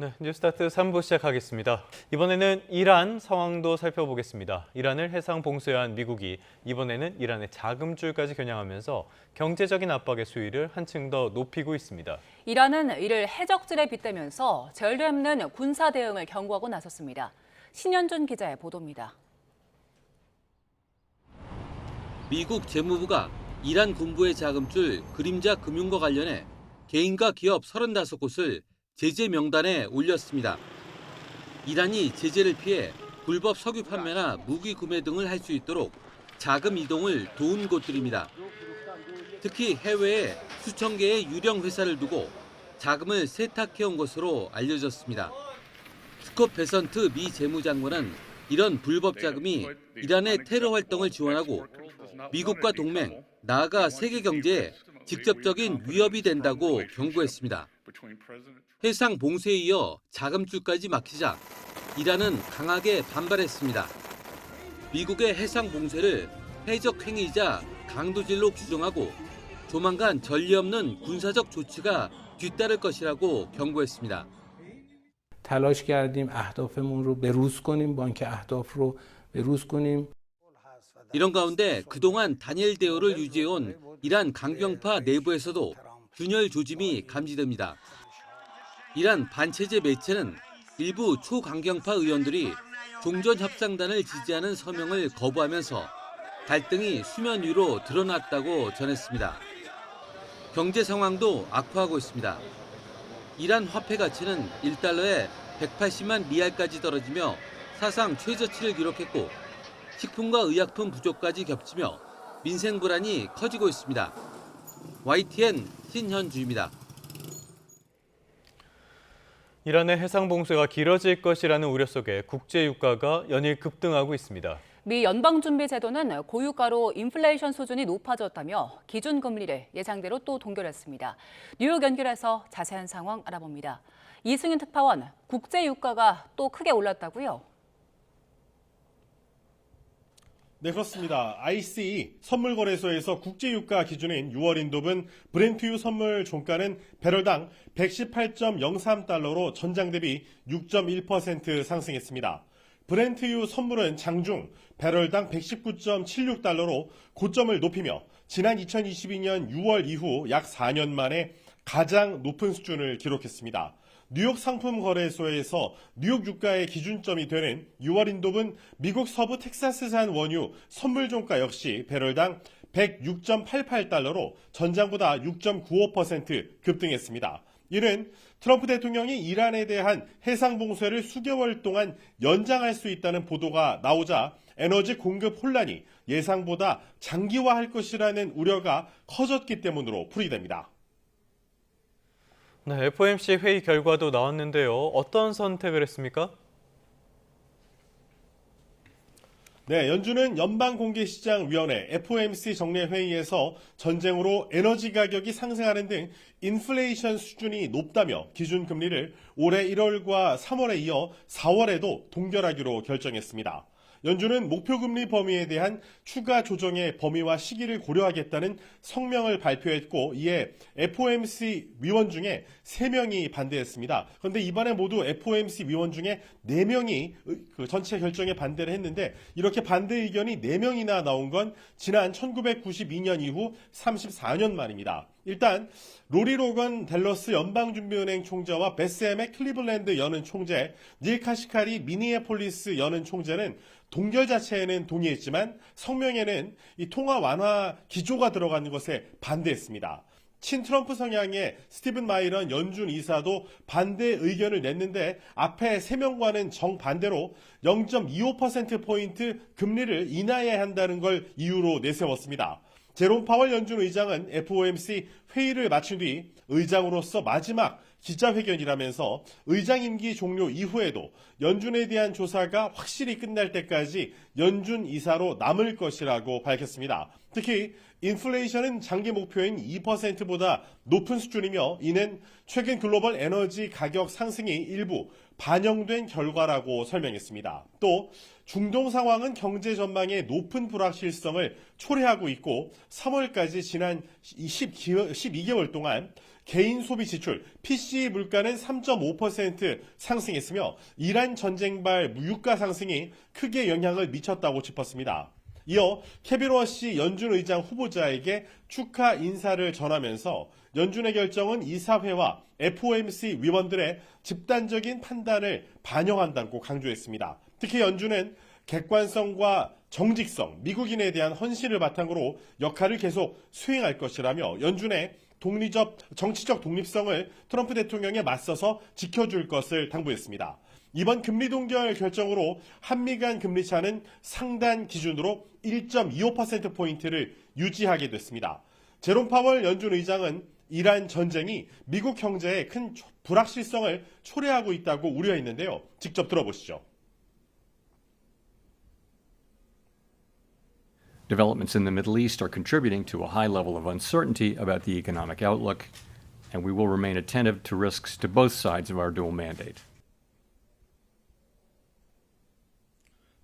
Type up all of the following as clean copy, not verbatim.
네, 뉴스타트 3부 시작하겠습니다. 이번에는 이란 상황도 살펴보겠습니다. 이란을 해상 봉쇄한 미국이 이번에는 이란의 자금줄까지 겨냥하면서 경제적인 압박의 수위를 한층 더 높이고 있습니다. 이란은 이를 해적질에 빗대면서 전례 없는 군사 대응을 경고하고 나섰습니다. 신현준 기자의 보도입니다. 미국 재무부가 이란 군부의 자금줄 그림자 금융과 관련해 개인과 기업 35곳을 제재 명단에 올렸습니다. 이란이 제재를 피해 불법 석유 판매나 무기 구매 등을 할 수 있도록 자금 이동을 도운 곳들입니다. 특히 해외에 수천 개의 유령 회사를 두고 자금을 세탁해온 것으로 알려졌습니다. 스콧 베선트 미 재무장관은 이런 불법 자금이 이란의 테러 활동을 지원하고 미국과 동맹, 나아가 세계 경제에 직접적인 위협이 된다고 경고했습니다. 해상 봉쇄에 이어 자금줄까지 막히자 이란은 강하게 반발했습니다. 미국의 해상 봉쇄를 해적 행위이자 강도질로 규정하고 조만간 전례 없는 군사적 조치가 뒤따를 것이라고 경고했습니다. تلاش کردیم اهدافمون رو بروز کنیم بانک اهداف رو بروز کنیم. 이런 가운데 그동안 단일 대우를 유지해온 이란 강경파 내부에서도 균열 조짐이 감지됩니다. 이란 반체제 매체는 일부 초강경파 의원들이 종전협상단을 지지하는 서명을 거부하면서 갈등이 수면 위로 드러났다고 전했습니다. 경제 상황도 악화하고 있습니다. 이란 화폐 가치는 1달러에 180만 리알까지 떨어지며 사상 최저치를 기록했고 식품과 의약품 부족까지 겹치며 민생 불안이 커지고 있습니다. YTN 신현주입니다. 이란의 해상 봉쇄가 길어질 것이라는 우려 속에 국제 유가가 연일 급등하고 있습니다. 미 연방준비제도는 고유가로 인플레이션 수준이 높아졌다며 기준금리를 예상대로 또 동결했습니다. 뉴욕 연결해서 자세한 상황 알아봅니다. 이승윤 특파원, 국제 유가가 또 크게 올랐다고요? 네, 그렇습니다. ICE 선물거래소에서 국제유가 기준인 6월 인도분 브렌트유 선물 종가는 배럴당 118.03달러로 전장 대비 6.1% 상승했습니다. 브렌트유 선물은 장중 배럴당 119.76달러로 고점을 높이며 지난 2022년 6월 이후 약 4년 만에 가장 높은 수준을 기록했습니다. 뉴욕 상품거래소에서 뉴욕 유가의 기준점이 되는 6월 인도분 미국 서부 텍사스산 원유 선물 종가 역시 배럴당 106.88달러로 전장보다 6.95% 급등했습니다. 이는 트럼프 대통령이 이란에 대한 해상 봉쇄를 수개월 동안 연장할 수 있다는 보도가 나오자 에너지 공급 혼란이 예상보다 장기화할 것이라는 우려가 커졌기 때문으로 풀이됩니다. 네, FOMC 회의 결과도 나왔는데요. 어떤 선택을 했습니까? 네, 연준은 연방공개시장위원회 FOMC 정례회의에서 전쟁으로 에너지 가격이 상승하는 등 인플레이션 수준이 높다며 기준금리를 올해 1월과 3월에 이어 4월에도 동결하기로 결정했습니다. 연준은 목표금리 범위에 대한 추가 조정의 범위와 시기를 고려하겠다는 성명을 발표했고 이에 FOMC 위원 중에 3명이 반대했습니다. 그런데 이번에 모두 FOMC 위원 중에 4명이 전체 결정에 반대를 했는데 이렇게 반대 의견이 4명이나 나온 건 지난 1992년 이후 34년 만입니다. 일단 로리 로건 댈러스 연방준비은행 총재와 베스엠의 클리블랜드 연은 총재, 닐 카시카리 미니애폴리스 연은 총재는 동결 자체에는 동의했지만 성명에는 이 통화 완화 기조가 들어가는 것에 반대했습니다. 친트럼프 성향의 스티븐 마이런 연준 이사도 반대 의견을 냈는데 앞에 3명과는 정반대로 0.25%포인트 금리를 인하해야 한다는 걸 이유로 내세웠습니다. 제롬 파월 연준 의장은 FOMC 회의를 마친 뒤 의장으로서 마지막 기자회견이라면서 의장 임기 종료 이후에도 연준에 대한 조사가 확실히 끝날 때까지 연준 이사로 남을 것이라고 밝혔습니다. 특히 인플레이션은 장기 목표인 2%보다 높은 수준이며 이는 최근 글로벌 에너지 가격 상승이 일부 반영된 결과라고 설명했습니다. 또 중동 상황은 경제 전망의 높은 불확실성을 초래하고 있고 3월까지 지난 12개월 동안 개인 소비 지출, PCE 물가는 3.5% 상승했으며 이란 전쟁발 유가 상승이 크게 영향을 미쳤다고 짚었습니다. 이어 케빈 워시 연준 의장 후보자에게 축하 인사를 전하면서 연준의 결정은 이사회와 FOMC 위원들의 집단적인 판단을 반영한다고 강조했습니다. 특히 연준은 객관성과 정직성, 미국인에 대한 헌신을 바탕으로 역할을 계속 수행할 것이라며 연준의 정치적 독립성을 트럼프 대통령에 맞서서 지켜줄 것을 당부했습니다. 이번 금리 동결 결정으로 한미 간 금리 차는 상단 기준으로 1.25%포인트를 유지하게 됐습니다. 제롬 파월 연준 의장은 이란 전쟁이 미국 경제에 큰 불확실성을 초래하고 있다고 우려했는데요. 직접 들어보시죠. Developments in the Middle East are contributing to a high level of uncertainty about the economic outlook, and we will remain attentive to risks to both sides of our dual mandate.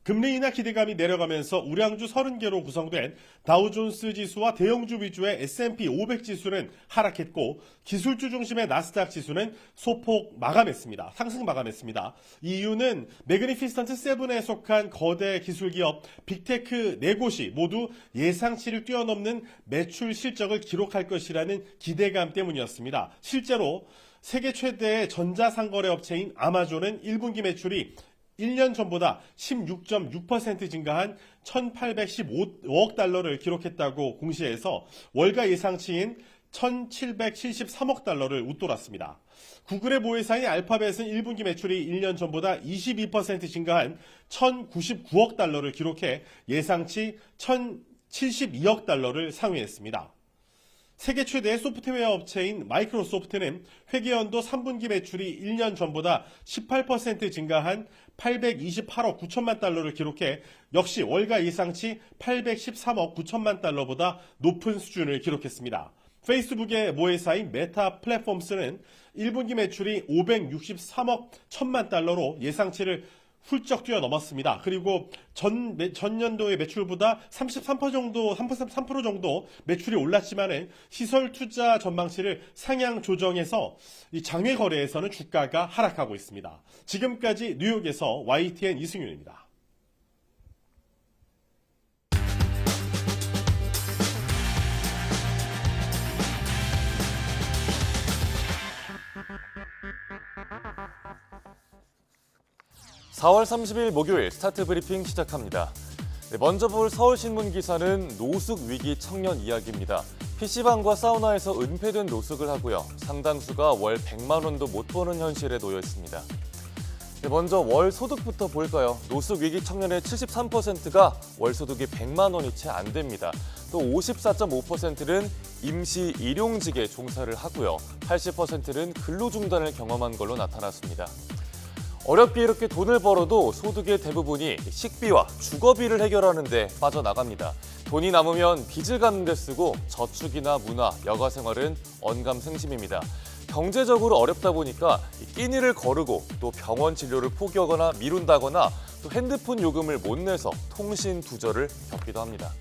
금리 인하 기대감이 내려가면서 우량주 30개로 구성된 다우존스 지수와 대형주 위주의 S&P 500 지수는 하락했고 기술주 중심의 나스닥 지수는 소폭 마감했습니다. 상승 마감했습니다. 이 이유는 매그니피스턴트 7에 속한 거대 기술기업 빅테크 4곳이 모두 예상치를 뛰어넘는 매출 실적을 기록할 것이라는 기대감 때문이었습니다. 실제로 세계 최대의 전자상거래 업체인 아마존은 1분기 매출이 1년 전보다 16.6% 증가한 1,815억 달러를 기록했다고 공시해서 월가 예상치인 1,773억 달러를 웃돌았습니다. 구글의 모회사인 알파벳은 1분기 매출이 1년 전보다 22% 증가한 1,099억 달러를 기록해 예상치 1,072억 달러를 상회했습니다. 세계 최대의 소프트웨어 업체인 마이크로소프트는 회계연도 3분기 매출이 1년 전보다 18% 증가한 828억 9천만 달러를 기록해 역시 월가 예상치 813억 9천만 달러보다 높은 수준을 기록했습니다. 페이스북의 모회사인 메타 플랫폼스는 1분기 매출이 563억 1천만 달러로 예상치를 훌쩍 뛰어넘었습니다. 그리고 전년도의 매출보다 3% 정도 매출이 올랐지만은 시설 투자 전망치를 상향 조정해서 이 장외 거래에서는 주가가 하락하고 있습니다. 지금까지 뉴욕에서 YTN 이승윤입니다. (4월 30일) 목요일 스타트 브리핑 시작합니다. 먼저 볼 서울신문 기사는 노숙 위기 청년 이야기입니다. PC방과 사우나에서 은폐된 노숙을 하고요. 상당수가 월 100만 원도 못 버는 현실에 놓여 있습니다. 먼저 월 소득부터 볼까요? 노숙 위기 청년의 73%가 월 소득이 100만 원이 채 안 됩니다. 또 54.5%는 임시 일용직에 종사를 하고요. 80%는 근로중단을 경험한 걸로 나타났습니다. 어렵게 이렇게 돈을 벌어도 소득의 대부분이 식비와 주거비를 해결하는 데 빠져나갑니다. 돈이 남으면 빚을 갚는 데 쓰고 저축이나 문화, 여가 생활은 언감생심입니다. 경제적으로 어렵다 보니까 끼니를 거르고 또 병원 진료를 포기하거나 미룬다거나 또 핸드폰 요금을 못 내서 통신 두절을 겪기도 합니다.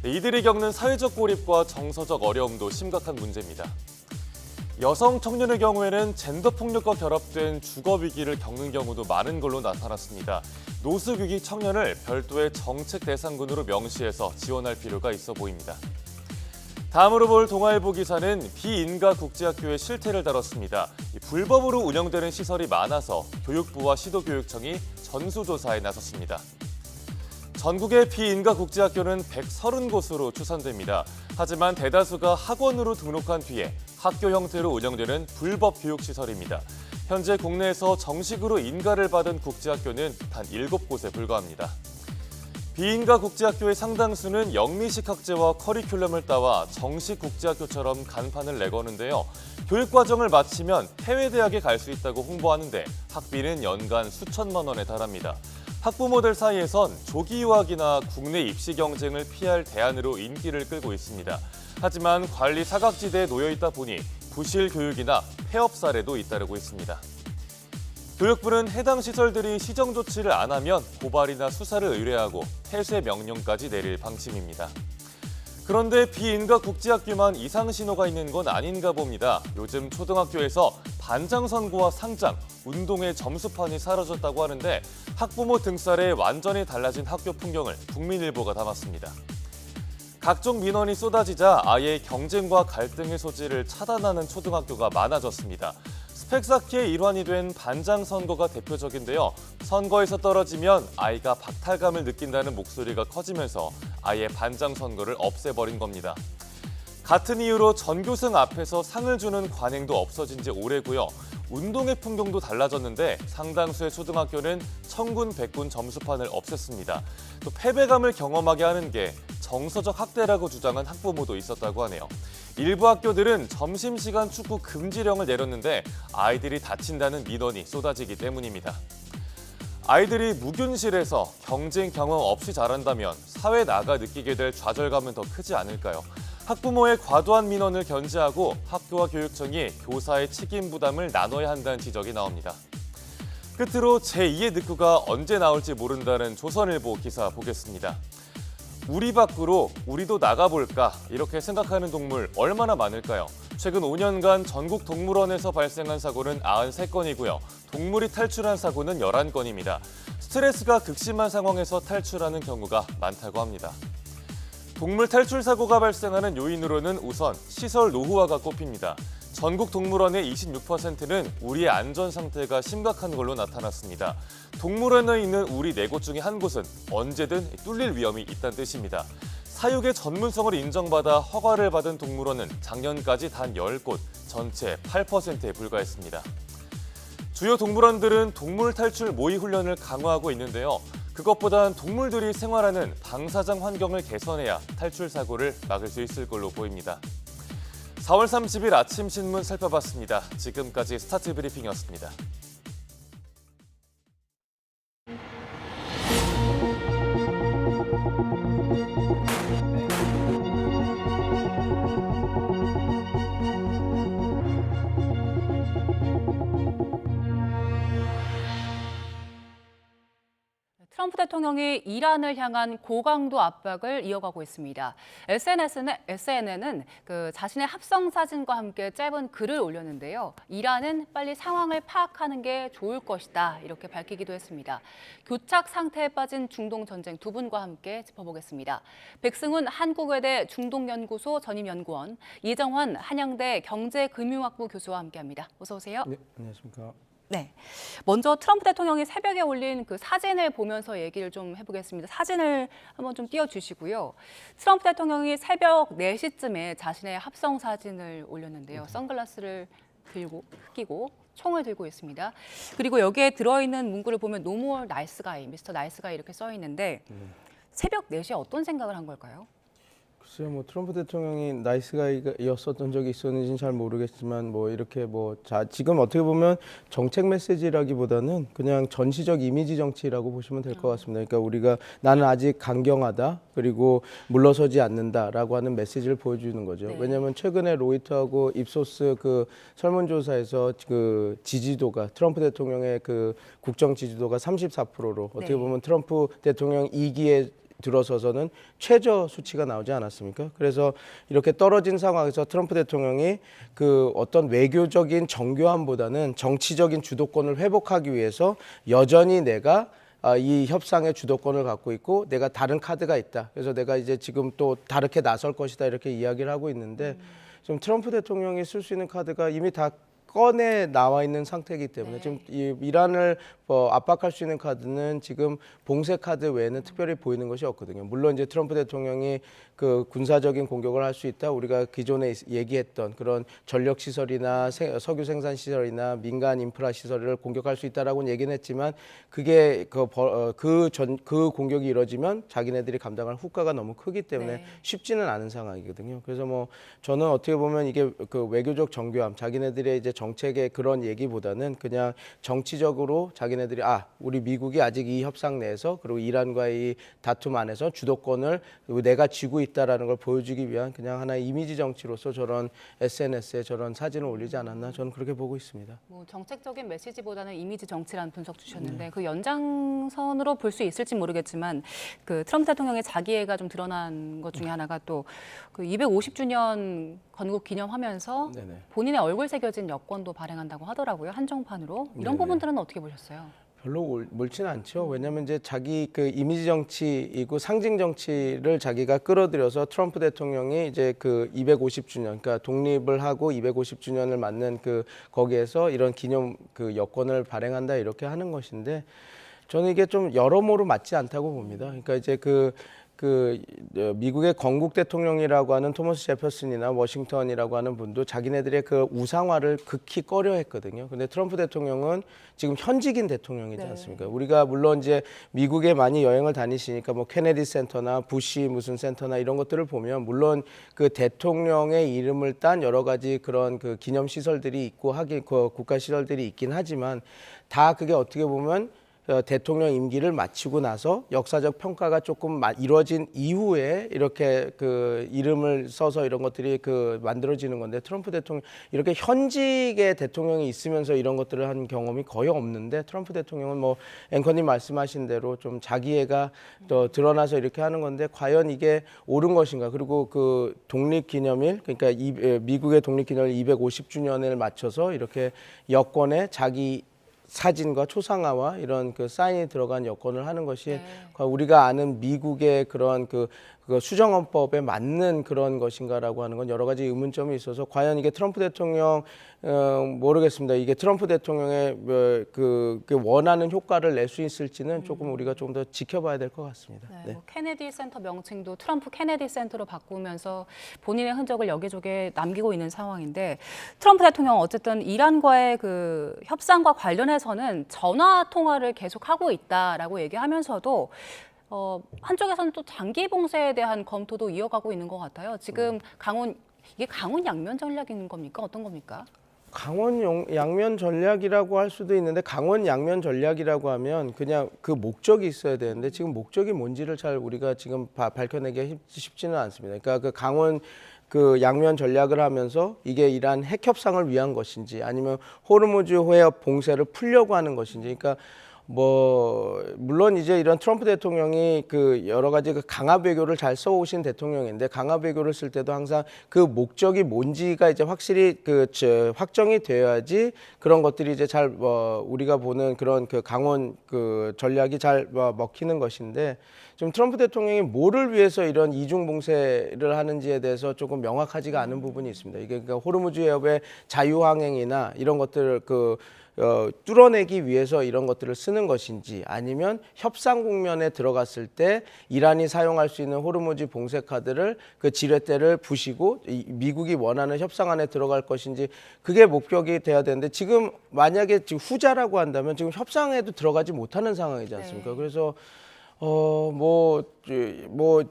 이들이 겪는 사회적 고립과 정서적 어려움도 심각한 문제입니다. 여성 청년의 경우에는 젠더 폭력과 결합된 주거 위기를 겪는 경우도 많은 걸로 나타났습니다. 노숙 위기 청년을 별도의 정책 대상군으로 명시해서 지원할 필요가 있어 보입니다. 다음으로 볼 동아일보 기사는 비인가 국제학교의 실태를 다뤘습니다. 불법으로 운영되는 시설이 많아서 교육부와 시도교육청이 전수조사에 나섰습니다. 전국의 비인가 국제학교는 130곳으로 추산됩니다. 하지만 대다수가 학원으로 등록한 뒤에 학교 형태로 운영되는 불법 교육시설입니다. 현재 국내에서 정식으로 인가를 받은 국제학교는 단 7곳에 불과합니다. 비인가 국제학교의 상당수는 영미식 학제와 커리큘럼을 따와 정식 국제학교처럼 간판을 내거는데요. 교육과정을 마치면 해외 대학에 갈 수 있다고 홍보하는데 학비는 연간 수천만 원에 달합니다. 학부모들 사이에선 조기 유학이나 국내 입시 경쟁을 피할 대안으로 인기를 끌고 있습니다. 하지만 관리 사각지대에 놓여 있다 보니 부실 교육이나 폐업 사례도 잇따르고 있습니다. 교육부는 해당 시설들이 시정 조치를 안 하면 고발이나 수사를 의뢰하고 폐쇄 명령까지 내릴 방침입니다. 그런데 비인가 국제학교만 이상 신호가 있는 건 아닌가 봅니다. 요즘 초등학교에서 반장 선거와 상장, 운동회 점수판이 사라졌다고 하는데 학부모 등살에 완전히 달라진 학교 풍경을 국민일보가 담았습니다. 각종 민원이 쏟아지자 아예 경쟁과 갈등의 소지를 차단하는 초등학교가 많아졌습니다. 스펙 쌓기의 일환이 된 반장 선거가 대표적인데요. 선거에서 떨어지면 아이가 박탈감을 느낀다는 목소리가 커지면서 아예 반장 선거를 없애버린 겁니다. 같은 이유로 전교생 앞에서 상을 주는 관행도 없어진 지 오래고요. 운동회 풍경도 달라졌는데 상당수의 초등학교는 천군 백군 점수판을 없앴습니다. 또 패배감을 경험하게 하는 게 정서적 학대라고 주장한 학부모도 있었다고 하네요. 일부 학교들은 점심시간 축구 금지령을 내렸는데 아이들이 다친다는 민원이 쏟아지기 때문입니다. 아이들이 무균실에서 경쟁 경험 없이 자란다면 사회 나가 느끼게 될 좌절감은 더 크지 않을까요? 학부모의 과도한 민원을 견제하고 학교와 교육청이 교사의 책임 부담을 나눠야 한다는 지적이 나옵니다. 끝으로 제2의 늑구가 언제 나올지 모른다는 조선일보 기사 보겠습니다. 우리 밖으로 우리도 나가볼까 이렇게 생각하는 동물 얼마나 많을까요? 최근 5년간 전국 동물원에서 발생한 사고는 93건이고요. 동물이 탈출한 사고는 11건입니다. 스트레스가 극심한 상황에서 탈출하는 경우가 많다고 합니다. 동물 탈출 사고가 발생하는 요인으로는 우선 시설 노후화가 꼽힙니다. 전국 동물원의 26%는 우리의 안전 상태가 심각한 걸로 나타났습니다. 동물원에 있는 우리 4곳 중에 한 곳은 언제든 뚫릴 위험이 있다는 뜻입니다. 사육의 전문성을 인정받아 허가를 받은 동물원은 작년까지 단 10곳, 전체 8%에 불과했습니다. 주요 동물원들은 동물 탈출 모의 훈련을 강화하고 있는데요. 그것보단 동물들이 생활하는 방사장 환경을 개선해야 탈출 사고를 막을 수 있을 걸로 보입니다. 4월 30일 아침 신문 살펴봤습니다. 지금까지 스타트 브리핑이었습니다. 트럼프 대통령이 이란을 향한 고강도 압박을 이어가고 있습니다. SNS는 자신의 합성 사진과 함께 짧은 글을 올렸는데요. 이란은 빨리 상황을 파악하는 게 좋을 것이다 이렇게 밝히기도 했습니다. 교착 상태에 빠진 중동 전쟁 두 분과 함께 짚어보겠습니다. 백승훈 한국외대 중동연구소 전임연구원, 이정환 한양대 경제금융학부 교수와 함께합니다. 어서 오세요. 네, 안녕하십니까. 네, 먼저 트럼프 대통령이 새벽에 올린 그 사진을 보면서 얘기를 좀 해보겠습니다. 사진을 한번 좀 띄워주시고요. 트럼프 대통령이 새벽 4시쯤에 자신의 합성 사진을 올렸는데요. 선글라스를 끼고 총을 들고 있습니다. 그리고 여기에 들어있는 문구를 보면 No more nice guy, Mr. Nice Guy 이렇게 써 있는데 새벽 4시에 어떤 생각을 한 걸까요? 글쎄요, 뭐 트럼프 대통령이 나이스가이였었던 적이 있었는지는 잘 모르겠지만 지금 어떻게 보면 정책 메시지라기보다는 그냥 전시적 이미지 정치라고 보시면 될 것 같습니다. 그러니까 우리가 나는 아직 강경하다 그리고 물러서지 않는다라고 하는 메시지를 보여주는 거죠. 네. 왜냐하면 최근에 로이터하고 입소스 그 설문조사에서 그 지지도가 트럼프 대통령의 그 국정 지지도가 34%로 어떻게 보면 트럼프 대통령 2기에 들어서서는 최저 수치가 나오지 않았습니까? 그래서 이렇게 떨어진 상황에서 트럼프 대통령이 그 어떤 외교적인 정교함보다는 정치적인 주도권을 회복하기 위해서 여전히 내가 이 협상의 주도권을 갖고 있고 내가 다른 카드가 있다. 그래서 내가 이제 지금 또 다르게 나설 것이다 이렇게 이야기를 하고 있는데 좀 트럼프 대통령이 쓸 수 있는 카드가 이미 다 꺼내 나와 있는 상태이기 때문에 지금 이란을 압박할 수 있는 카드는 지금 봉쇄 카드 외에는 특별히 보이는 것이 없거든요. 물론 이제 트럼프 대통령이 그 군사적인 공격을 할 수 있다. 우리가 기존에 얘기했던 그런 전력 시설이나 석유 생산 시설이나 민간 인프라 시설을 공격할 수 있다라고는 얘기는 했지만 그게 그 공격이 이루어지면 자기네들이 감당할 후과가 너무 크기 때문에 쉽지는 않은 상황이거든요. 그래서 뭐 저는 어떻게 보면 이게 그 외교적 정교함, 자기네들의 이제 정책의 그런 얘기보다는 그냥 정치적으로 자기네들이 우리 미국이 아직 이 협상 내에서 그리고 이란과의 이 다툼 안에서 주도권을 내가 쥐고 있다라는 걸 보여주기 위한 그냥 하나의 이미지 정치로서 저런 SNS에 저런 사진을 올리지 않았나 저는 그렇게 보고 있습니다. 뭐 정책적인 메시지보다는 이미지 정치라는 분석 주셨는데 그 연장선으로 볼 수 있을지 모르겠지만 그 트럼프 대통령의 자기애가 좀 드러난 것 중에 하나가 또 그 250주년 건국 기념하면서 네네. 본인의 얼굴 새겨진 여권도 발행한다고 하더라고요. 한정판으로. 이런 네네. 부분들은 어떻게 보셨어요? 별로 옳지는 않죠. 왜냐하면 이제 자기 그 이미지 정치이고 상징 정치를 자기가 끌어들여서 트럼프 대통령이 이제 그 250주년, 그러니까 독립을 하고 250주년을 맞는 그 거기에서 이런 기념 그 여권을 발행한다 이렇게 하는 것인데 저는 이게 좀 여러모로 맞지 않다고 봅니다. 그러니까 이제 미국의 건국 대통령이라고 하는 토머스 제퍼슨이나 워싱턴이라고 하는 분도 자기네들의 그 우상화를 극히 꺼려했거든요. 근데 트럼프 대통령은 지금 현직인 대통령이지 않습니까? 우리가 물론 이제 미국에 많이 여행을 다니시니까 뭐 케네디 센터나 부시 무슨 센터나 이런 것들을 보면 물론 그 대통령의 이름을 딴 여러 가지 그런 그 기념 시설들이 있고 하긴 그 국가 시설들이 있긴 하지만 다 그게 어떻게 보면 대통령 임기를 마치고 나서 역사적 평가가 조금 이루어진 이후에 이렇게 그 이름을 써서 이런 것들이 그 만들어지는 건데 트럼프 대통령 이렇게 현직의 대통령이 있으면서 이런 것들을 한 경험이 거의 없는데 트럼프 대통령은 뭐 앵커님 말씀하신 대로 좀 자기애가 또 드러나서 이렇게 하는 건데 과연 이게 옳은 것인가. 그리고 그 독립기념일 그러니까 미국의 독립기념일 250주년을 맞춰서 이렇게 여권에 자기 사진과 초상화와 이런 그 사인이 들어간 여권을 하는 것이 우리가 아는 미국의 그런 그 수정헌법에 맞는 그런 것인가라고 하는 건 여러 가지 의문점이 있어서 과연 이게 트럼프 대통령 모르겠습니다. 이게 트럼프 대통령의 그 원하는 효과를 낼 수 있을지는 조금 우리가 좀 더 지켜봐야 될 것 같습니다. 네. 뭐 케네디 센터 명칭도 트럼프 케네디 센터로 바꾸면서 본인의 흔적을 여기저기 남기고 있는 상황인데 트럼프 대통령 어쨌든 이란과의 그 협상과 관련해서는 전화 통화를 계속하고 있다라고 얘기하면서도 한쪽에서는 또 장기 봉쇄에 대한 검토도 이어가고 있는 것 같아요. 지금 이게 강원 양면 전략인 겁니까? 어떤 겁니까? 강원 양면 전략이라고 할 수도 있는데 강원 양면 전략이라고 하면 그냥 그 목적이 있어야 되는데 지금 목적이 뭔지를 잘 우리가 지금 밝혀내기 쉽지는 않습니다. 그러니까 그 강원 그 양면 전략을 하면서 이게 이란 핵 협상을 위한 것인지 아니면 호르무즈 해협 봉쇄를 풀려고 하는 것인지 그러니까 뭐 물론 이제 이런 트럼프 대통령이 그 여러 가지 그 강압 외교를 잘 써오신 대통령인데 강압 외교를 쓸 때도 항상 그 목적이 뭔지가 이제 확실히 확정이 되어야지 그런 것들이 이제 잘 우리가 보는 그런 그 강원 그 전략이 잘 먹히는 것인데 좀 트럼프 대통령이 뭐를 위해서 이런 이중 봉쇄를 하는지에 대해서 조금 명확하지가 않은 부분이 있습니다. 이게 그러니까 호르무즈 해협의 자유항행이나 이런 것들을 뚫어내기 위해서 이런 것들을 쓰는 것인지 아니면 협상 국면에 들어갔을 때 이란이 사용할 수 있는 호르무즈 봉쇄 카드를 그 지렛대를 부시고 미국이 원하는 협상 안에 들어갈 것인지 그게 목적이 돼야 되는데 지금 만약에 지금 후자라고 한다면 지금 협상에도 들어가지 못하는 상황이지 않습니까? 그래서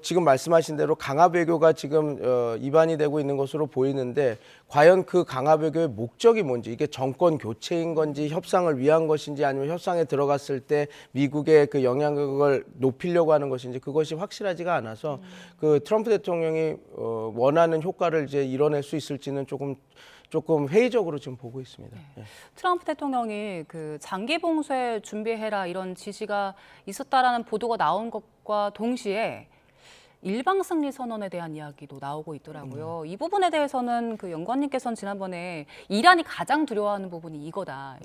지금 말씀하신 대로 강압 외교가 지금 입안이 되고 있는 것으로 보이는데 과연 그 강압 외교의 목적이 뭔지 이게 정권 교체인 건지 협상을 위한 것인지 아니면 협상에 들어갔을 때 미국의 그 영향력을 높이려고 하는 것인지 그것이 확실하지가 않아서 그 트럼프 대통령이 원하는 효과를 이제 이뤄낼 수 있을지는 조금 회의적으로 지금 보고 있습니다. 네. 트럼프 대통령이 그 장기 봉쇄 준비해라 이런 지시가 있었다라는 보도가 나온 것과 동시에 일방 승리 선언에 대한 이야기도 나오고 있더라고요. 이 부분에 대해서는 그 연구원님께서는 지난번에 이란이 가장 두려워하는 부분이 이거다.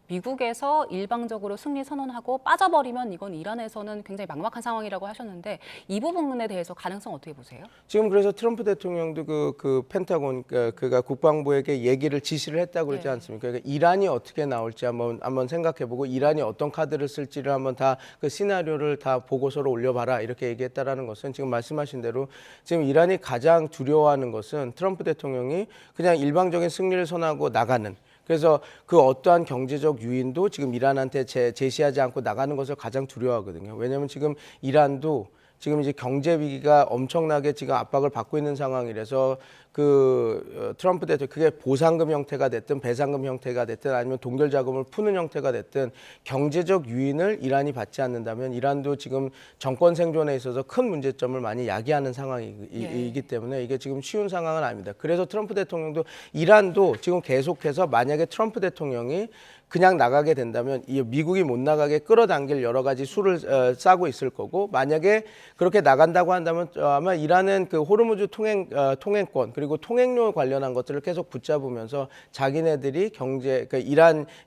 미국에서 일방적으로 승리 선언하고 빠져버리면 이건 이란에서는 굉장히 막막한 상황이라고 하셨는데 이 부분에 대해서 가능성 어떻게 보세요? 지금 그래서 트럼프 대통령도 그 펜타곤 그가 국방부에게 얘기를 지시를 했다고 그러지 않습니까? 그러니까 이란이 어떻게 나올지 한번 생각해보고 이란이 어떤 카드를 쓸지를 한번 다 그 시나리오를 다 보고서로 올려봐라 이렇게 얘기했다라는 것은 지금 말씀하신 대로 지금 이란이 가장 두려워하는 것은 트럼프 대통령이 그냥 일방적인 승리를 선언하고 나가는. 그래서 그 어떠한 경제적 유인도 지금 이란한테 제시하지 않고 나가는 것을 가장 두려워하거든요. 왜냐하면 지금 이란도 지금 이제 경제 위기가 엄청나게 지금 압박을 받고 있는 상황이라서 트럼프 대통령 그게 보상금 형태가 됐든 배상금 형태가 됐든 아니면 동결 자금을 푸는 형태가 됐든 경제적 유인을 이란이 받지 않는다면 이란도 지금 정권 생존에 있어서 큰 문제점을 많이 야기하는 상황이기 때문에 이게 지금 쉬운 상황은 아닙니다. 그래서 트럼프 대통령도 이란도 지금 계속해서 만약에 트럼프 대통령이 그냥 나가게 된다면 이 미국이 못 나가게 끌어당길 여러 가지 수를 싸고 있을 거고 만약에 그렇게 나간다고 한다면 아마 이란은 그 호르무즈 통행권 그리고 통행료 관련한 것들을 계속 붙잡으면서 자기네들이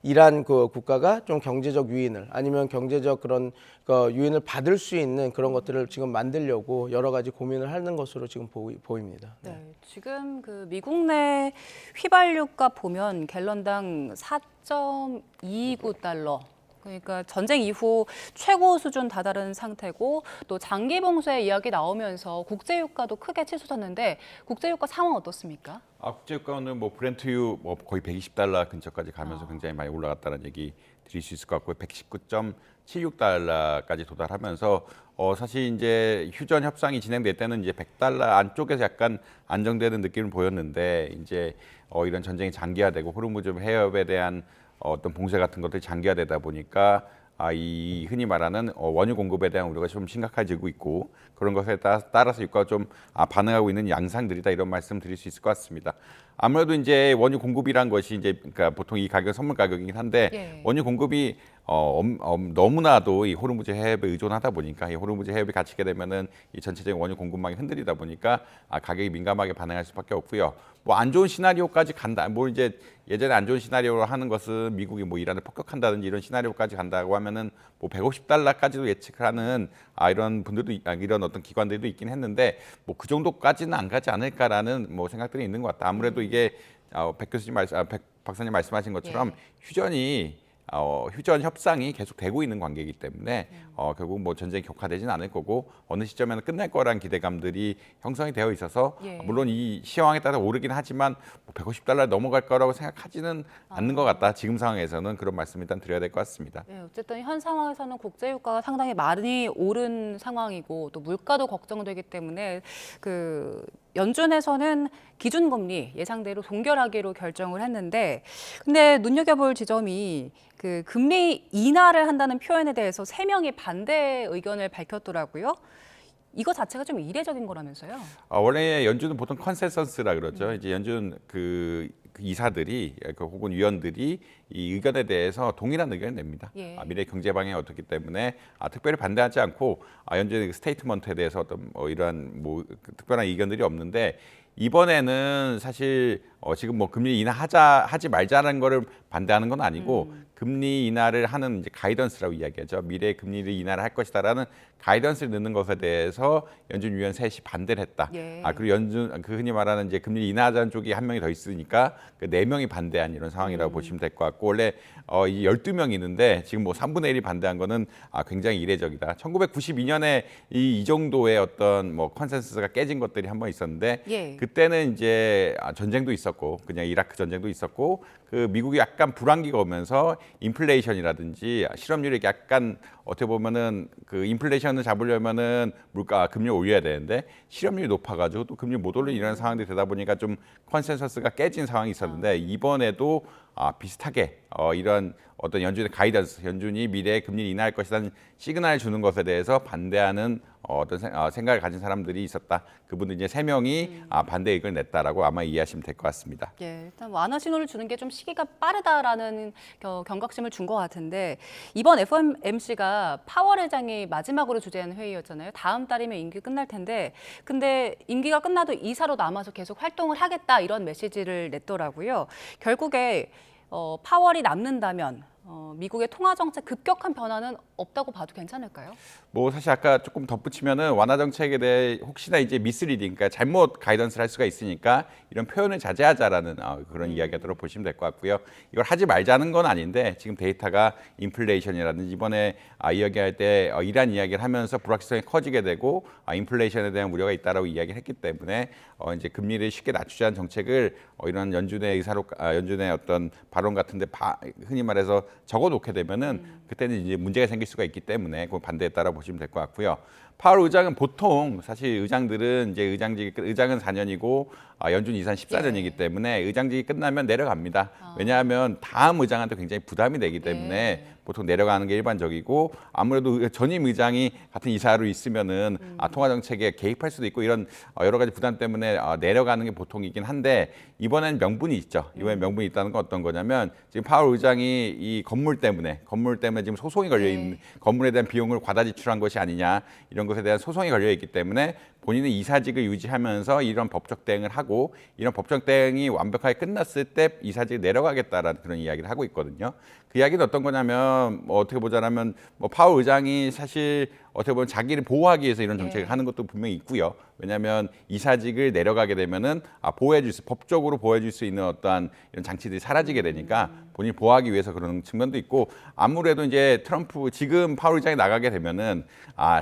이란 그 국가가 좀 경제적 유인을 아니면 경제적 그런 유인을 받을 수 있는 그런 것들을 지금 만들려고 여러 가지 고민을 하는 것으로 지금 보입니다. 네, 지금 그 미국 내 휘발유값 보면 갤런당 4.29달러. 그러니까 전쟁 이후 최고 수준 다다른 상태고 또 장기 봉쇄 이야기 나오면서 국제유가도 크게 치솟았는데 국제유가 상황 어떻습니까? 국제유가는 뭐 브렌트유 뭐 거의 120달러 근처까지 가면서 굉장히 많이 올라갔다는 얘기 드릴 수 있을 것 같고요. 119.76달러까지 도달하면서 사실 이제 휴전 협상이 진행될 때는 이제 100달러 안쪽에서 약간 안정되는 느낌을 보였는데 이제 이런 전쟁이 장기화되고 호르무즈 해협에 대한 어떤 봉쇄 같은 것들이 장기화되다 보니까 이 흔히 말하는 원유 공급에 대한 우려가 좀 심각해지고 있고 그런 것에 따라서 유가가 좀 반응하고 있는 양상들이다 이런 말씀 드릴 수 있을 것 같습니다. 아무래도 이제 원유 공급이란 것이 이제 그러니까 보통 이 가격 선물 가격이긴 한데 원유 공급이 너무나도 이 호르무즈 해협에 의존하다 보니까 이 호르무즈 해협이 갇히게 되면은 이 전체적인 원유 공급망이 흔들리다 보니까 가격이 민감하게 반응할 수밖에 없고요. 뭐 안 좋은 시나리오까지 간다. 뭐 이제 예전에 안 좋은 시나리오로 하는 것은 미국이 뭐 이란을 폭격한다든지 이런 시나리오까지 간다고 하면은 뭐 150달러까지도 예측을 하는 이런 분들도 이런 어떤 기관들도 있긴 했는데 뭐 그 정도까지는 안 가지 않을까라는 뭐 생각들이 있는 것 같다. 아무래도 이게 백 박사님 말씀하신 것처럼 휴전 협상이 계속 되고 있는 관계이기 때문에 결국 뭐 전쟁이 격화되지는 않을 거고 어느 시점에는 끝날 거란 기대감들이 형성이 되어 있어서 물론 이 시황에 따라 오르긴 하지만 뭐 150달러 넘어갈 거라고 생각하지는 않는 것 같다. 지금 상황에서는 그런 말씀 일단 드려야 될 것 같습니다. 네, 어쨌든 현 상황에서는 국제유가가 상당히 많이 오른 상황이고 또 물가도 걱정되기 때문에 연준에서는 기준금리 예상대로 동결하기로 결정을 했는데 근데 눈여겨볼 지점이 그 금리 인하를 한다는 표현에 대해서 3명이 반대 의견을 밝혔더라고요. 이거 자체가 좀 이례적인 거라면서요? 원래 연준은 보통 컨센서스라 그러죠. 이제 연준 그 이사들이 혹은 위원들이 이 의견에 대해서 동일한 의견을 냅니다. 미래 경제 방향이 어떻기 때문에 특별히 반대하지 않고 연준의 스테이트먼트에 대해서 어떤 이러한 특별한 의견들이 없는데 이번에는 사실 지금 뭐 금리 하지 말자는 거를 반대하는 건 아니고 금리 인하를 하는 이제 가이던스라고 이야기하죠. 미래 금리를 인하를 할 것이다라는 가이던스를 넣는 것에 대해서 연준 위원 셋이 반대를 했다. 그리고 연준 흔히 말하는 이제 금리 인하하자는 쪽이 한 명이 더 있으니까 그 4명이 반대한 이런 상황이라고 보시면 될 것 같고 원래 이 12명이 있는데 지금 뭐 3분의 1이 반대한 거는 굉장히 이례적이다. 1992년에 이 정도의 어떤 뭐 컨센서스가 깨진 것들이 한 번 있었는데 그때는 이제 전쟁도 있었고 그냥 이라크 전쟁도 있었고 그 미국이 약간 불황기가 오면서 인플레이션이라든지 실업률이 약간 어떻게 보면은 그 인플레이션을 잡으려면은 금리 올려야 되는데 실업률이 높아가지고 또 금리 못 올리는 이런 상황들이 되다 보니까 좀 컨센서스가 깨진 상황이 있었는데 이번에도 비슷하게 이런 어떤 연준의 가이던스, 연준이 미래에 금리 인하할 것이라는 시그널을 주는 것에 대해서 반대하는 어떤 생각을 가진 사람들이 있었다. 그분들 이제 3명이 반대 의견을 냈다라고 아마 이해하시면 될 것 같습니다. 일단 완화 신호를 주는 게 좀 시기가 빠르다라는 경각심을 준 것 같은데 이번 FOMC가 파월 회장이 마지막으로 주재한 회의였잖아요. 다음 달이면 임기 끝날 텐데 근데 임기가 끝나도 이사로 남아서 계속 활동을 하겠다 이런 메시지를 냈더라고요. 결국에 파월이 남는다면 미국의 통화 정책 급격한 변화는 없다고 봐도 괜찮을까요? 뭐 사실 아까 조금 덧붙이면은 완화 정책에 대해 혹시나 이제 미스리딩, 그러니까 잘못 가이던스를 할 수가 있으니까 이런 표현을 자제하자라는 그런 이야기로 보시면 될 것 같고요. 이걸 하지 말자는 건 아닌데 지금 데이터가 인플레이션이라든지 이번에 이야기할 때 이란 이야기를 하면서 불확실성이 커지게 되고 인플레이션에 대한 우려가 있다라고 이야기를 했기 때문에 이제 금리를 쉽게 낮추자는 정책을 이런 연준의 연준의 어떤 발언 같은데 흔히 말해서 적어놓게 되면은 그때는 이제 문제가 생길 수가 있기 때문에 그 반대했다라고 보시면 될 것 같고요. 파월 의장은 보통 사실 의장들은 이제 의장은 4년이고 연준 이사는 14년이기 때문에 의장직이 끝나면 내려갑니다. 왜냐하면 다음 의장한테 굉장히 부담이 되기 때문에 보통 내려가는 게 일반적이고 아무래도 전임 의장이 같은 이사로 있으면은 통화 정책에 개입할 수도 있고 이런 여러 가지 부담 때문에 내려가는 게 보통이긴 한데 이번엔 명분이 있죠. 이번에 명분이 있다는 건 어떤 거냐면 지금 파월 의장이 이 건물 때문에 지금 소송이 걸려 있는 건물에 대한 비용을 과다 지출한 것이 아니냐 이런 것에 대한 소송이 걸려 있기 때문에 본인은 이사직을 유지하면서 이런 법적 대응을 하고 이런 법적 대응이 완벽하게 끝났을 때 이사직을 내려가겠다라는 그런 이야기를 하고 있거든요. 그 이야기는 어떤 거냐면 어떻게 보자면 파월 의장이 사실 어떻게 보면 자기를 보호하기 위해서 이런 정책을 하는 것도 분명히 있고요. 왜냐하면 이사직을 내려가게 되면은 법적으로 보호해줄 수 있는 어떠한 이런 장치들이 사라지게 되니까 본인을 보호하기 위해서 그런 측면도 있고 아무래도 이제 트럼프 지금 파월 의장이 나가게 되면은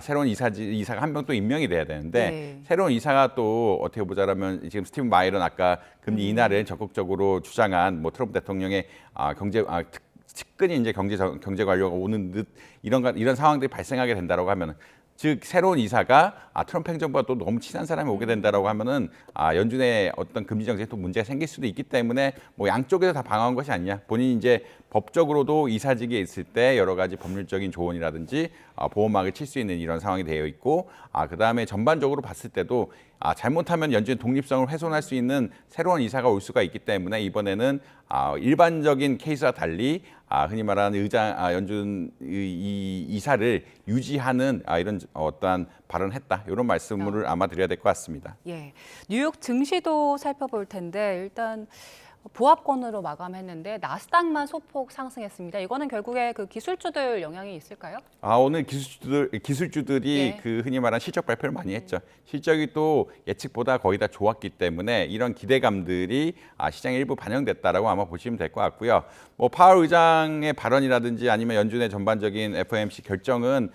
새로운 이사가 한 명 또 임명이 돼야 되는데 새로운 이사가 또 어떻게 보자면 지금 스티븐 마이런 아까 금리 인하를 적극적으로 주장한 트럼프 대통령의 측근이 이제 경제 관료가 오는 듯 이런 상황들이 발생하게 된다라고 하면은 즉 새로운 이사가 트럼프 행정부와 또 너무 친한 사람이 오게 된다라고 하면은 연준의 어떤 금리 정책에 또 문제가 생길 수도 있기 때문에 양쪽에서 다 방어한 것이 아니냐. 본인이 이제 법적으로도 이사직에 있을 때 여러 가지 법률적인 조언이라든지 보호막을 칠 수 있는 이런 상황이 되어 있고 그다음에 전반적으로 봤을 때도 잘못하면 연준의 독립성을 훼손할 수 있는 새로운 이사가 올 수가 있기 때문에 이번에는 일반적인 케이스와 달리 흔히 말하는 연준 이사를 유지하는 이런 어떠한 발언을 했다. 이런 말씀을 아마 드려야 될 것 같습니다. 예, 뉴욕 증시도 살펴볼 텐데 일단 보합권으로 마감했는데 나스닥만 소폭 상승했습니다. 이거는 결국에 그 기술주들 영향이 있을까요? 오늘 기술주들이 그 흔히 말하는 실적 발표를 많이 했죠. 실적이 또 예측보다 거의 다 좋았기 때문에 이런 기대감들이 시장에 일부 반영됐다라고 아마 보시면 될 것 같고요. 파월 의장의 발언이라든지 아니면 연준의 전반적인 FOMC 결정은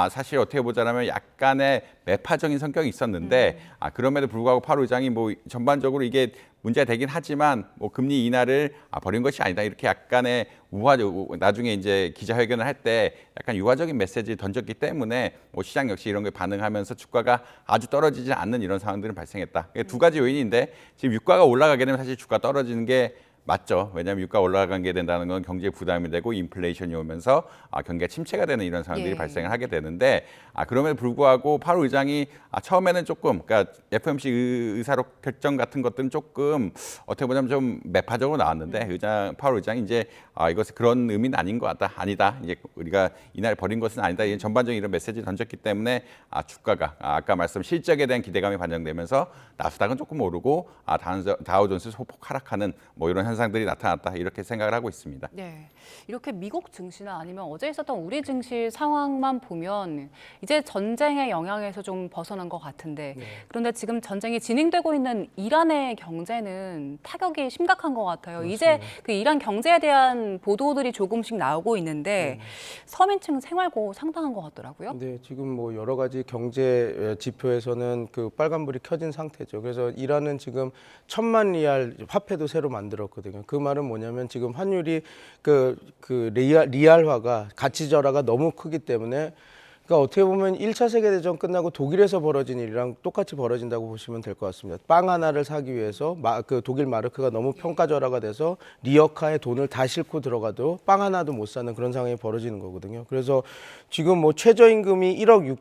사실 어떻게 보자면 약간의 매파적인 성격이 있었는데 그럼에도 불구하고 파월 의장이 전반적으로 이게 문제가 되긴 하지만 금리 인하를 버린 것이 아니다 이렇게 약간의 나중에 이제 기자회견을 할 때 약간 유화적인 메시지를 던졌기 때문에 시장 역시 이런 게 반응하면서 주가가 아주 떨어지지 않는 이런 상황들은 발생했다. 두 가지 요인인데 지금 유가가 올라가게 되면 사실 주가 떨어지는 게 맞죠. 왜냐하면 유가 올라가게 된다는 건 경제에 부담이 되고 인플레이션이 오면서 경기가 침체가 되는 이런 상황들이 발생을 하게 되는데 그럼에도 불구하고 파월 의장이 처음에는 조금 그러니까 FOMC 의사록 결정 같은 것들은 조금 어떻게 보자면 좀 매파적으로 나왔는데 파월 의장이 이제 이것이 그런 의미는 아닌 것 같다. 아니다. 이제 우리가 이날 버린 것은 아니다. 이런 전반적인 이런 메시지를 던졌기 때문에 주가가 아까 말씀 실적에 대한 기대감이 반영되면서 나스닥은 조금 오르고 다우존스 소폭 하락하는 이런 현상들이 나타났다 이렇게 생각을 하고 있습니다. 네, 이렇게 미국 증시나 아니면 어제 있었던 우리 증시 상황만 보면 이제 전쟁의 영향에서 좀 벗어난 것 같은데 그런데 지금 전쟁이 진행되고 있는 이란의 경제는 타격이 심각한 것 같아요. 맞습니다. 이제 그 이란 경제에 대한 보도들이 조금씩 나오고 있는데 서민층 생활고 상당한 것 같더라고요. 네, 지금 여러 가지 경제 지표에서는 그 빨간불이 켜진 상태죠. 그래서 이란은 지금 1,000만 리알 화폐도 새로 만들었거든요. 그 말은 뭐냐면 지금 환율이 리알화가 가치 절하가 너무 크기 때문에 그러니까 어떻게 보면 1차 세계대전 끝나고 독일에서 벌어진 일이랑 똑같이 벌어진다고 보시면 될 것 같습니다. 빵 하나를 사기 위해서 그 독일 마르크가 너무 평가절하가 돼서 리어카에 돈을 다 싣고 들어가도 빵 하나도 못 사는 그런 상황이 벌어지는 거거든요. 그래서 지금 최저임금이 1억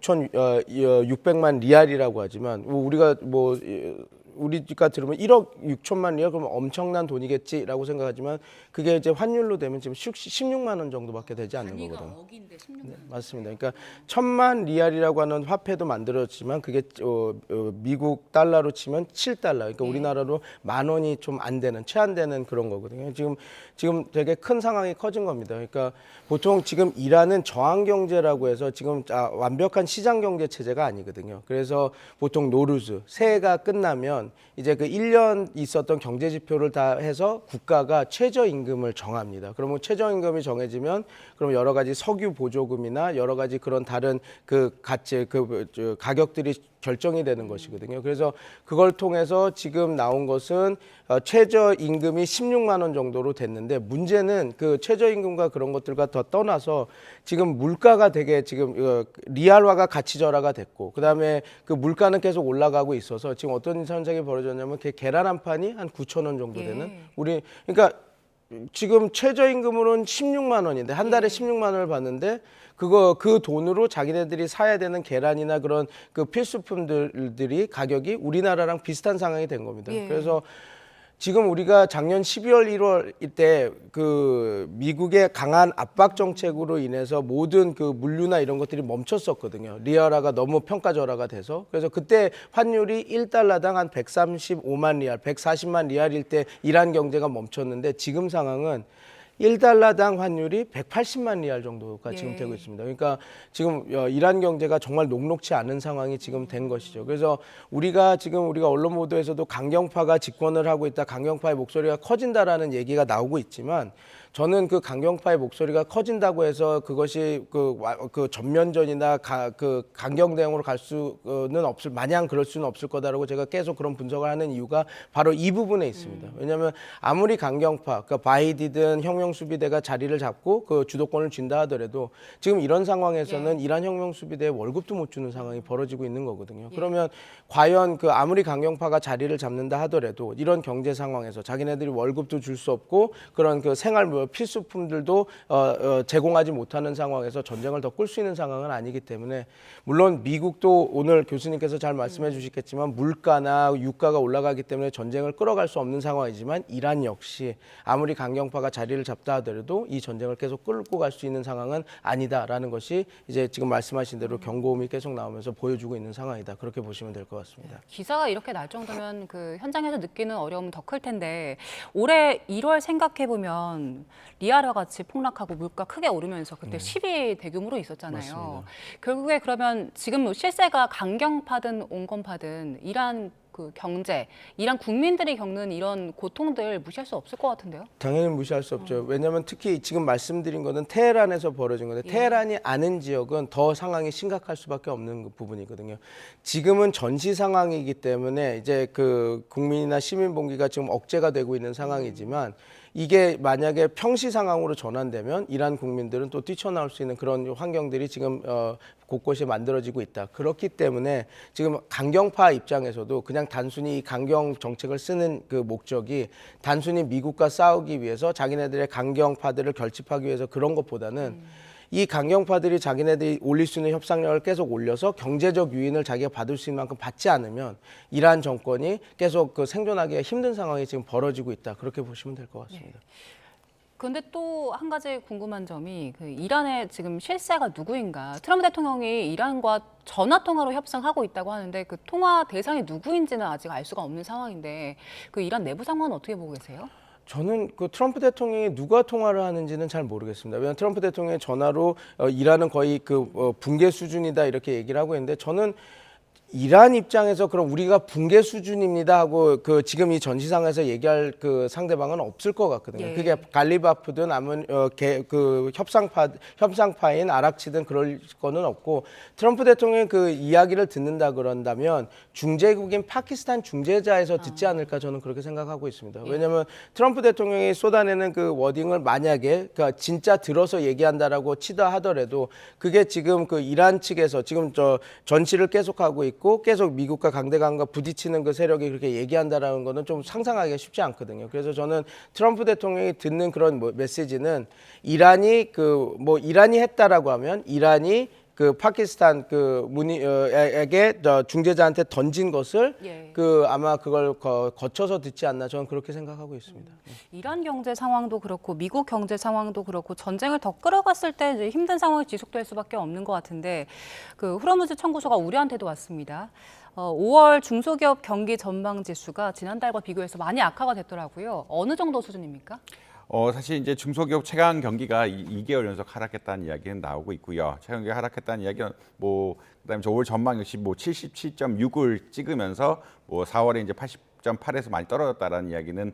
600만 리알이라고 하지만 우리가 들으면 1억 6천만 리알 그러면 엄청난 돈이겠지라고 생각하지만 그게 이제 환율로 되면 지금 16만 원 정도밖에 되지 않는 거거든요. 억인데 16만 원. 네, 맞습니다. 그러니까 1,000만 리알이라고 하는 화폐도 만들었지만 그게 미국 달러로 치면 7달러. 그러니까 우리나라로 10,000원이 좀 안 되는 채 안 되는 그런 거거든요. 지금 되게 큰 상황이 커진 겁니다. 그러니까 보통 지금 이란은 저항 경제라고 해서 지금 완벽한 시장 경제 체제가 아니거든요. 그래서 보통 노루즈 새해가 끝나면 이제 그 1년 있었던 경제 지표를 다 해서 국가가 최저임금을 정합니다. 그러면 최저임금이 정해지면 그럼 여러 가지 석유 보조금이나 여러 가지 그런 다른 가격들이 결정이 되는 것이거든요. 그래서 그걸 통해서 지금 나온 것은 최저임금이 16만 원 정도로 됐는데 문제는 그 최저임금과 그런 것들과 더 떠나서 지금 물가가 되게 지금 리알화가 가치 절하가 됐고 그다음에 그 물가는 계속 올라가고 있어서 지금 어떤 현상이 벌어졌냐면 계란 한 판이 한 9,000원 정도 되는 우리 그러니까 지금 최저임금으로는 16만 원인데 한 달에 16만 원을 받는데 그 돈으로 자기네들이 사야 되는 계란이나 그런 그 필수품들이 가격이 우리나라랑 비슷한 상황이 된 겁니다. 그래서 지금 우리가 작년 12월, 1월 때 그 미국의 강한 압박 정책으로 인해서 모든 그 물류나 이런 것들이 멈췄었거든요. 리얼화가 너무 평가절하가 돼서. 그래서 그때 환율이 1달러당 한 135만 리알, 140만 리알일 때 이란 경제가 멈췄는데 지금 상황은 1달러당 환율이 180만 리알 정도가 지금 되고 있습니다. 그러니까 지금 이란 경제가 정말 녹록치 않은 상황이 지금 된 것이죠. 그래서 우리가 언론 보도에서도 강경파가 집권을 하고 있다, 강경파의 목소리가 커진다라는 얘기가 나오고 있지만 저는 그 강경파의 목소리가 커진다고 해서 그것이 그 전면전이나 그 강경 대응으로 갈 수는 마냥 그럴 수는 없을 거다라고 제가 계속 그런 분석을 하는 이유가 바로 이 부분에 있습니다. 왜냐하면 아무리 강경파, 그러니까 바이든이든 혁명수비대가 자리를 잡고 그 주도권을 쥔다 하더라도 지금 이런 상황에서는 이란 혁명수비대에 월급도 못 주는 상황이 벌어지고 있는 거거든요. 그러면 과연 그 아무리 강경파가 자리를 잡는다 하더라도 이런 경제 상황에서 자기네들이 월급도 줄 수 없고 그런 그 생활 필수품들도 제공하지 못하는 상황에서 전쟁을 더 끌 수 있는 상황은 아니기 때문에 물론 미국도 오늘 교수님께서 잘 말씀해 주시겠지만 물가나 유가가 올라가기 때문에 전쟁을 끌어갈 수 없는 상황이지만 이란 역시 아무리 강경파가 자리를 잡다 하더라도 이 전쟁을 계속 끌고 갈 수 있는 상황은 아니다라는 것이 이제 지금 말씀하신 대로 경고음이 계속 나오면서 보여주고 있는 상황이다. 그렇게 보시면 될 것 같습니다. 기사가 이렇게 날 정도면 그 현장에서 느끼는 어려움은 더 클 텐데 올해 1월 생각해 보면 리알화 가치 폭락하고 물가 크게 오르면서 그때 시비 대규모로 있었잖아요. 맞습니다. 결국에 그러면 지금 실세가 강경파든 온건파든 이란 그 경제, 이란 국민들이 겪는 이런 고통들 무시할 수 없을 것 같은데요? 당연히 무시할 수 없죠. 왜냐하면 특히 지금 말씀드린 거는 테헤란에서 벌어진 건데 테헤란이 아는 지역은 더 상황이 심각할 수밖에 없는 부분이거든요. 지금은 전시 상황이기 때문에 이제 그 국민이나 시민 봉기가 지금 억제가 되고 있는 상황이지만 이게 만약에 평시 상황으로 전환되면 이란 국민들은 또 뛰쳐나올 수 있는 그런 환경들이 지금 곳곳에 만들어지고 있다. 그렇기 때문에 지금 강경파 입장에서도 그냥 단순히 이 강경 정책을 쓰는 그 목적이 단순히 미국과 싸우기 위해서 자기네들의 강경파들을 결집하기 위해서 그런 것보다는 이 강경파들이 자기네들이 올릴 수 있는 협상력을 계속 올려서 경제적 유인을 자기가 받을 수 있는 만큼 받지 않으면 이란 정권이 계속 그 생존하기가 힘든 상황이 지금 벌어지고 있다. 그렇게 보시면 될 것 같습니다. 그런데 또 한 가지 궁금한 점이 그 이란의 지금 실세가 누구인가? 트럼프 대통령이 이란과 전화 통화로 협상하고 있다고 하는데 그 통화 대상이 누구인지는 아직 알 수가 없는 상황인데 그 이란 내부 상황은 어떻게 보고 계세요? 저는 그 트럼프 대통령이 누가 통화를 하는지는 잘 모르겠습니다. 왜냐하면 트럼프 대통령의 전화로 이란은 거의 그 붕괴 수준이다 이렇게 얘기를 하고 있는데 저는 이란 입장에서 그럼 우리가 붕괴 수준입니다 하고 그 지금 이 전시상에서 얘기할 그 상대방은 없을 것 같거든요. 그게 갈리바프든 아니면 그 협상파인 아락치든 그럴 거는 없고 트럼프 대통령이 그 이야기를 듣는다 그런다면 중재국인 파키스탄 중재자에서 듣지 않을까 저는 그렇게 생각하고 있습니다. 왜냐하면 트럼프 대통령이 쏟아내는 그 워딩을 만약에 그러니까 진짜 들어서 얘기한다라고 치다 하더라도 그게 지금 그 이란 측에서 지금 저 전시를 계속하고 있고 계속 미국과 강대강과 부딪히는 그 세력이 그렇게 얘기한다라는 거는 좀 상상하기가 쉽지 않거든요. 그래서 저는 트럼프 대통령이 듣는 그런 메시지는 이란이 이란이 했다라고 하면 이란이 그 파키스탄 에게 중재자한테 던진 것을 그 아마 그걸 거쳐서 듣지 않나 저는 그렇게 생각하고 있습니다. 이란 경제 상황도 그렇고 미국 경제 상황도 그렇고 전쟁을 더 끌어갔을 때 이제 힘든 상황이 지속될 수밖에 없는 것 같은데 그 후르무즈 청구서가 우리한테도 왔습니다. 5월 중소기업 경기 전망 지수가 지난달과 비교해서 많이 악화가 됐더라고요. 어느 정도 수준입니까? 사실 이제 중소기업 최강 경기가 2개월 연속 하락했다는 이야기는 나오고 있고요. 최강 경기가 하락했다는 이야기는 그다음에 저 올 전망 역시 77.6을 찍으면서 4월에 이제 80.8에서 많이 떨어졌다라는 이야기는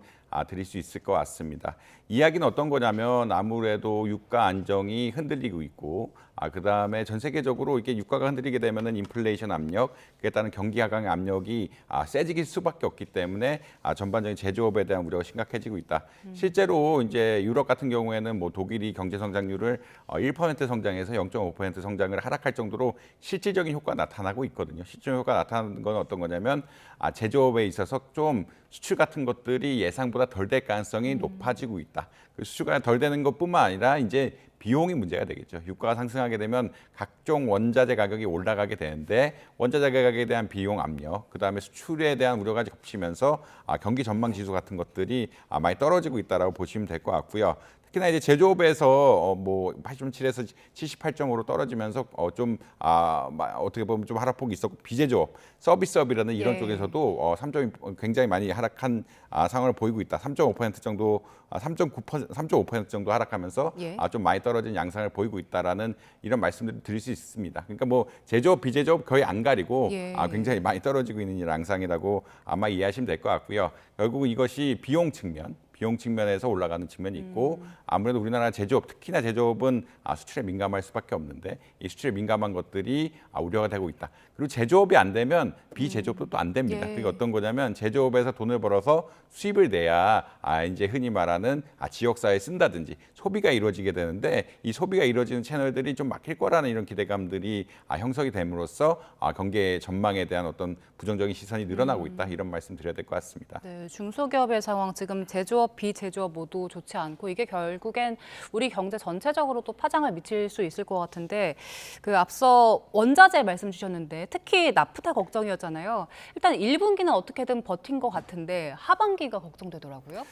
드릴 수 있을 것 같습니다. 이야기는 어떤 거냐면 아무래도 유가 안정이 흔들리고 있고 그다음에 전 세계적으로 이렇게 유가가 흔들리게 되면은 인플레이션 압력, 그에 따른 경기 하강의 압력이 세질 수밖에 없기 때문에 전반적인 제조업에 대한 우려가 심각해지고 있다. 실제로 이제 유럽 같은 경우에는 뭐 독일이 경제 성장률을 1% 성장해서 0.5% 성장을 하락할 정도로 실질적인 효과가 나타나고 있거든요. 실질적인 효과가 나타나는 건 어떤 거냐면 제조업에 있어서 좀 수출 같은 것들이 예상보다 덜 될 가능성이 높아지고 있다. 그 수출가 덜 되는 것뿐만 아니라 이제 비용이 문제가 되겠죠. 유가가 상승하게 되면 각종 원자재 가격이 올라가게 되는데 원자재 가격에 대한 비용 압력, 그다음에 수출에 대한 우려가 겹치면서 경기 전망 지수 같은 것들이 많이 떨어지고 있다라고 보시면 될 것 같고요. 특히나 이제 제조업에서 뭐 87에서 78.5로 떨어지면서 좀 어떻게 보면 좀 하락폭이 있었고 비제조업, 서비스업이라는 이런 쪽에서도 3점이 굉장히 많이 하락한 상황을 보이고 있다. 3.5% 정도, 3.5% 정도 하락하면서 좀 많이 떨어진 양상을 보이고 있다라는 이런 말씀들을 드릴 수 있습니다. 그러니까 뭐 제조업, 비제조업 거의 안 가리고 굉장히 많이 떨어지고 있는 양상이라고 아마 이해하시면 될 것 같고요. 결국은 이것이 비용 측면에서 올라가는 측면이 있고 아무래도 우리나라 제조업, 특히나 제조업은 수출에 민감할 수밖에 없는데 이 수출에 민감한 것들이 우려가 되고 있다. 그리고 제조업이 안 되면 비제조업도 또 안 됩니다. 그게 어떤 거냐면 제조업에서 돈을 벌어서 수입을 내야 이제 흔히 말하는 지역사회에 쓴다든지 소비가 이루어지게 되는데 이 소비가 이루어지는 채널들이 좀 막힐 거라는 이런 기대감들이 형성이 됨으로써 경제 전망에 대한 어떤 부정적인 시선이 늘어나고 있다. 이런 말씀 드려야 될 것 같습니다. 네, 중소기업의 상황 지금 제조업, 비제조업 모두 좋지 않고 이게 결국엔 우리 경제 전체적으로 또 파장을 미칠 수 있을 것 같은데 그 앞서 원자재 말씀 주셨는데 특히 나프타 걱정이었잖아요. 일단 1분기는 어떻게든 버틴 것 같은데 하반기가 걱정되더라고요.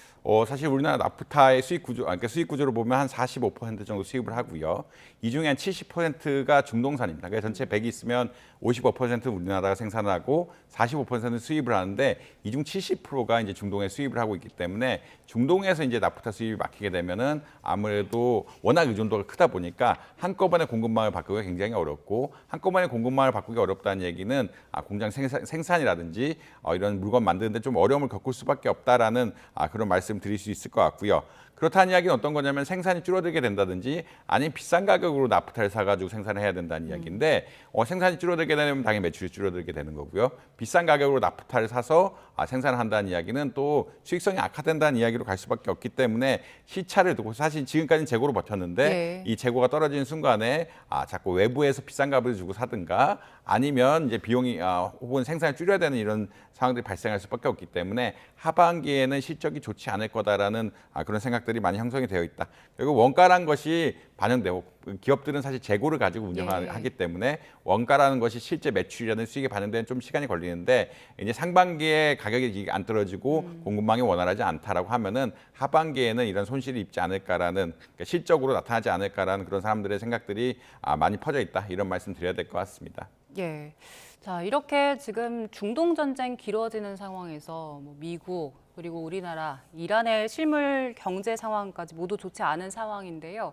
사실 우리나라 나프타의 수입 구조, 그러니까 수입 구조를 보면 한 45% 정도 수입을 하고요. 이 중에 한 70%가 중동산입니다. 그러니까 전체 100이 있으면 55%는 우리나라가 생산하고 45%는 수입을 하는데 이 중 70%가 이제 중동에 수입을 하고 있기 때문에 중동에서 이제 나프타 수입이 막히게 되면은 아무래도 워낙 의존도가 크다 보니까 한꺼번에 공급망을 바꾸기가 굉장히 어렵고 한꺼번에 공급망을 바꾸기 어렵다는 얘기는 공장 생산이라든지 이런 물건 만드는데 좀 어려움을 겪을 수밖에 없다라는 그런 말씀 드릴 수 있을 것 같고요. 그렇다는 이야기는 어떤 거냐면 생산이 줄어들게 된다든지 아니면 비싼 가격으로 나프타를 사가지고 생산을 해야 된다는 이야기인데 생산이 줄어들게 되면 당연히 매출이 줄어들게 되는 거고요. 비싼 가격으로 나프타를 사서 생산을 한다는 이야기는 또 수익성이 악화된다는 이야기로 갈 수밖에 없기 때문에 시차를 두고 사실 지금까지는 재고로 버텼는데 이 재고가 떨어지는 순간에 자꾸 외부에서 비싼 값을 주고 사든가 아니면 이제 비용이 혹은 생산을 줄여야 되는 이런 상황들이 발생할 수밖에 없기 때문에 하반기에는 실적이 좋지 않을 거다라는 그런 생각들이 많이 형성이 되어 있다. 그리고 원가란 것이 반영되고 기업들은 사실 재고를 가지고 운영하기 때문에 원가라는 것이 실제 매출이라는 수익에 반영되는 좀 시간이 걸리는데 이제 상반기에 가격이 안 떨어지고 공급망이 원활하지 않다라고 하면은 하반기에는 이런 손실을 입지 않을까라는 그러니까 실적으로 나타나지 않을까라는 그런 사람들의 생각들이 많이 퍼져 있다. 이런 말씀 드려야 될 것 같습니다. 예. 자, 이렇게 지금 중동 전쟁 길어지는 상황에서 뭐 미국 그리고 우리나라, 이란의 실물 경제 상황까지 모두 좋지 않은 상황인데요.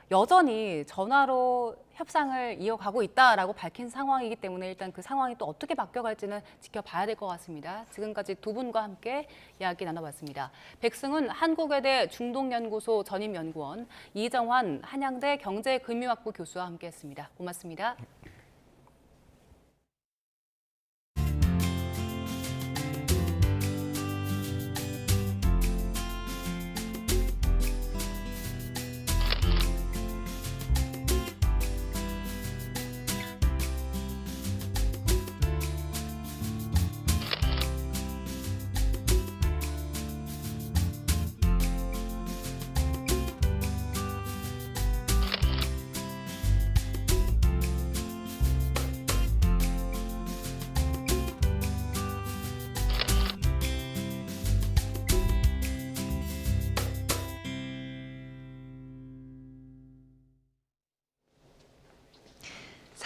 여전히 전화로 협상을 이어가고 있다라고 밝힌 상황이기 때문에 일단 그 상황이 또 어떻게 바뀌어갈지는 지켜봐야 될 것 같습니다. 지금까지 두 분과 함께 이야기 나눠봤습니다. 백승훈 한국외대 중동연구소 전임연구원, 이정환 한양대 경제금융학부 교수와 함께했습니다. 고맙습니다.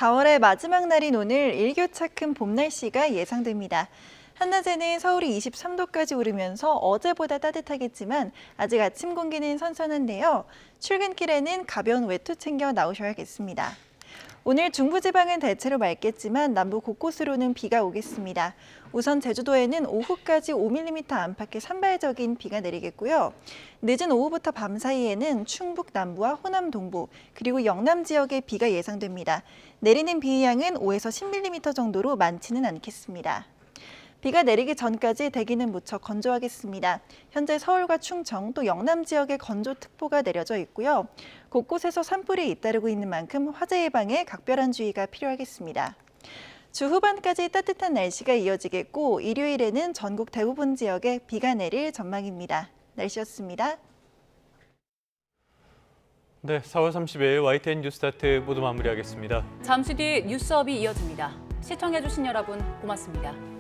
(4월의) 마지막 날인 오늘 일교차 큰 봄 날씨가 예상됩니다. 한낮에는 서울이 23도까지 오르면서 어제보다 따뜻하겠지만 아직 아침 공기는 선선한데요. 출근길에는 가벼운 외투 챙겨 나오셔야겠습니다. 오늘 중부지방은 대체로 맑겠지만 남부 곳곳으로는 비가 오겠습니다. 우선 제주도에는 오후까지 5mm 안팎의 산발적인 비가 내리겠고요. 늦은 오후부터 밤 사이에는 충북 남부와 호남 동부 그리고 영남 지역에 비가 예상됩니다. 내리는 비의 양은 5에서 10mm 정도로 많지는 않겠습니다. 비가 내리기 전까지 대기는 무척 건조하겠습니다. 현재 서울과 충청 또 영남 지역에 건조특보가 내려져 있고요. 곳곳에서 산불이 잇따르고 있는 만큼 화재 예방에 각별한 주의가 필요하겠습니다. 주 후반까지 따뜻한 날씨가 이어지겠고 일요일에는 전국 대부분 지역에 비가 내릴 전망입니다. 날씨였습니다. 네, 4월 30일 YTN 뉴스타트 모두 마무리하겠습니다. 잠시 뒤 뉴스업이 이어집니다. 시청해주신 여러분 고맙습니다.